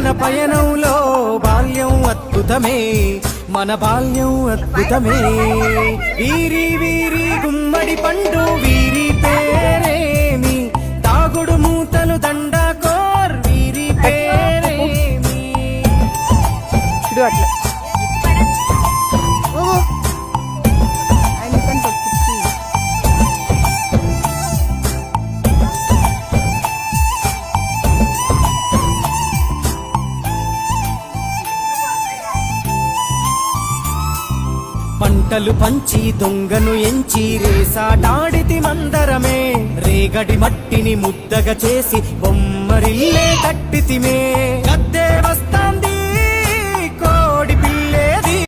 మన పయనంలో బాల్యం అద్భుతమే, మన బాల్యం అద్భుతమే. వీరి వీరి గుమ్మడి పండు వీరి పేరేమి, తాగుడు మూతలు దండాకోర్ వీరి పేరేమి. అట్లా పంటలు పంచి దొంగను ఎంచి రేసాడాడితి మందరమే, రేగడి మట్టిని ముద్దగా చేసి బొమ్మరిల్లే కట్టితిమే.